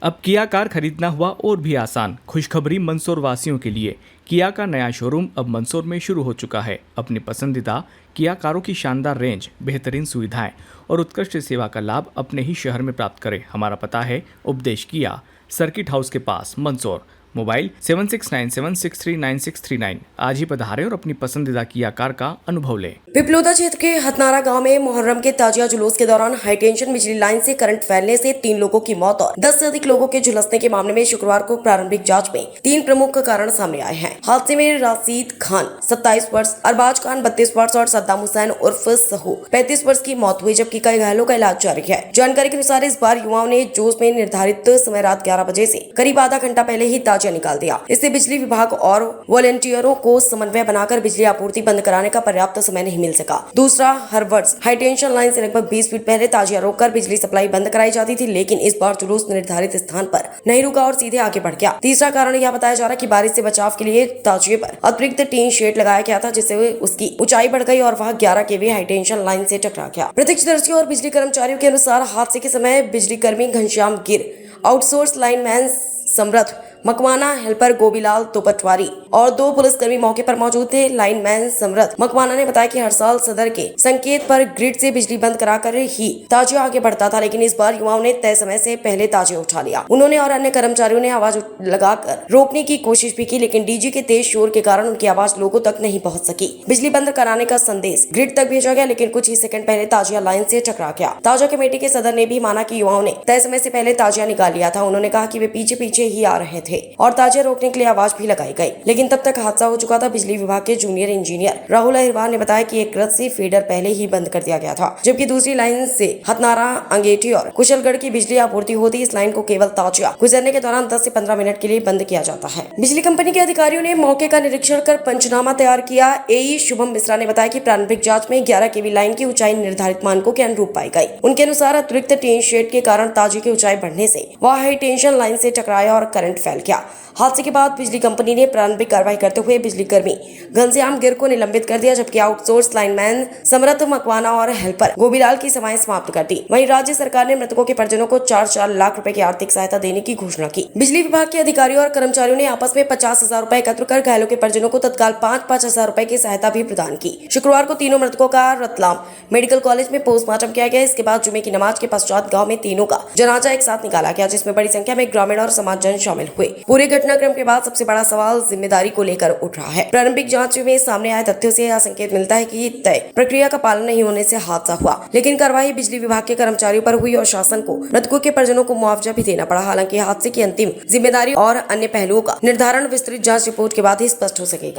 अब किया कार खरीदना हुआ और भी आसान। खुशखबरी मंदसौर वासियों के लिए। किया का नया शोरूम अब मंदसौर में शुरू हो चुका है। अपनी पसंदीदा किया कारों की शानदार रेंज, बेहतरीन सुविधाएं और उत्कृष्ट सेवा का लाभ अपने ही शहर में प्राप्त करें। हमारा पता है उपदेश किया, सर्किट हाउस के पास, मंदसौर। मोबाइल 7697639639। आज ही पधारें और अपनी पसंदीदा किया कार का अनुभव लें। पिपलोदा क्षेत्र के हथनारा गांव में मुहर्रम के ताजिया जुलूस के दौरान हाई टेंशन बिजली लाइन से करंट फैलने से 3 लोगों की मौत और 10 से अधिक लोगों के झुलसने के मामले में शुक्रवार को प्रारंभिक जांच में 3 प्रमुख कारण सामने आए हैं। हादसे में राशिद खान 27 वर्ष, अरबाज खान 32 वर्ष और सद्दाम हुसैन उर्फ सहू 35 वर्ष की मौत हुई, जबकि कई घायलों का इलाज जारी है। जानकारी के अनुसार इस बार युवाओं ने जोश में निर्धारित समय रात 11 बजे से करीब आधा घंटा पहले ही ताजिया निकाल दिया। इससे बिजली विभाग और वॉलंटियरों को समन्वय बनाकर बिजली आपूर्ति बंद कराने का पर्याप्त समय नहीं मिल सका। दूसरा, हर वर्ष हाई टेंशन लाइन से लगभग 20 फीट पहले ताजिया रोककर बिजली सप्लाई बंद कराई जाती थी, लेकिन इस बार जुलूस निर्धारित स्थान पर नहीं रुका और सीधे आगे बढ़ गया। तीसरा कारण यह बताया जा रहा है कि बारिश से बचाव के लिए ताजिए पर अतिरिक्त टीन शेड लगाया गया था, जिससे उसकी ऊंचाई बढ़ गई और वह 11 kV हाई टेंशन लाइन से टकरा गया। प्रत्यक्षदर्शियों और बिजली कर्मचारियों के अनुसार हादसे के समय बिजली कर्मी घनश्याम गिर, आउटसोर्स लाइनमैन समरथ मकवाना, हेल्पर गोबीलाल तोपटवारी और 2 पुलिसकर्मी मौके पर मौजूद थे। लाइनमैन समरथ मकवाना ने बताया कि हर साल सदर के संकेत पर ग्रिड से बिजली बंद कराकर ही ताजिया आगे बढ़ता था, लेकिन इस बार युवाओं ने तय समय से पहले ताजिया उठा लिया। उन्होंने और अन्य कर्मचारियों ने आवाज लगाकर रोकने की कोशिश भी की, लेकिन डीजी के तेज शोर के कारण उनकी आवाज लोगों तक नहीं पहुंच सकी। बिजली बंद कराने का संदेश ग्रिड तक भेजा गया, लेकिन कुछ ही सेकंड पहले ताजिया लाइन से टकरा गया। ताजिया कमेटी के सदर ने भी माना कि युवाओं ने तय समय से पहले ताजिया निकाल लिया था। उन्होंने कहा कि वे पीछे पीछे ही आ रहे थे और ताजिया रोकने के लिए आवाज भी लगाई गई, लेकिन तब तक हादसा हो चुका था। बिजली विभाग के जूनियर इंजीनियर राहुल अहिरवार ने बताया कि एक रथ से फीडर पहले ही बंद कर दिया गया था, जबकि दूसरी लाइन से हथनारा, अंगेठी और कुशलगढ़ की बिजली आपूर्ति होती। इस लाइन को केवल ताजिया गुजरने के दौरान 10 से 15 मिनट के लिए बंद किया जाता है। बिजली कंपनी के अधिकारियों ने मौके का निरीक्षण कर पंचनामा तैयार किया। एई शुभम मिश्रा ने बताया कि प्रारंभिक जांच में 11 kV लाइन की ऊंचाई निर्धारित मानकों के अनुरूप पाई गई। उनके अनुसार अतिरिक्त टीन शेड के कारण ताजिए की ऊंचाई बढ़ने से वह हाई टेंशन लाइन से टकराया और करंट फैल गया। हादसे के बाद बिजली कंपनी ने प्रारंभिक कार्रवाई करते हुए बिजली कर्मी घनश्याम गिर को निलंबित कर दिया, जबकि आउटसोर्स लाइनमैन समरथ मकवाना और हेल्पर गोबीलाल की सेवाएं समाप्त कर दी। वहीं राज्य सरकार ने मृतकों के परिजनों को 4-4 लाख रुपए की आर्थिक सहायता देने की घोषणा की। बिजली विभाग के अधिकारियों और कर्मचारियों ने आपस में 50,000 रुपए एकत्र कर घायलों के परिजनों को तत्काल 5-5 हजार रुपए की सहायता भी प्रदान की। शुक्रवार को तीनों मृतकों का रतलाम मेडिकल कॉलेज में पोस्टमार्टम किया गया। इसके बाद जुमे की नमाज के पश्चात गाँव में तीनों का जनाजा एक साथ निकाला गया, जिसमें बड़ी संख्या में ग्रामीण और समाजजन शामिल हुए। पूरे घटनाक्रम के बाद सबसे बड़ा सवाल जिम्मेदारी को लेकर उठ रहा है। प्रारंभिक जांच में सामने आए तथ्यों से यह संकेत मिलता है कि तय प्रक्रिया का पालन नहीं होने से हादसा हुआ, लेकिन कार्रवाई बिजली विभाग के कर्मचारियों पर हुई और शासन को मृतकों के परिजनों को मुआवजा भी देना पड़ा। हालांकि हादसे की अंतिम जिम्मेदारी और अन्य पहलुओं का निर्धारण विस्तृत जांच रिपोर्ट के बाद ही स्पष्ट हो सकेगा।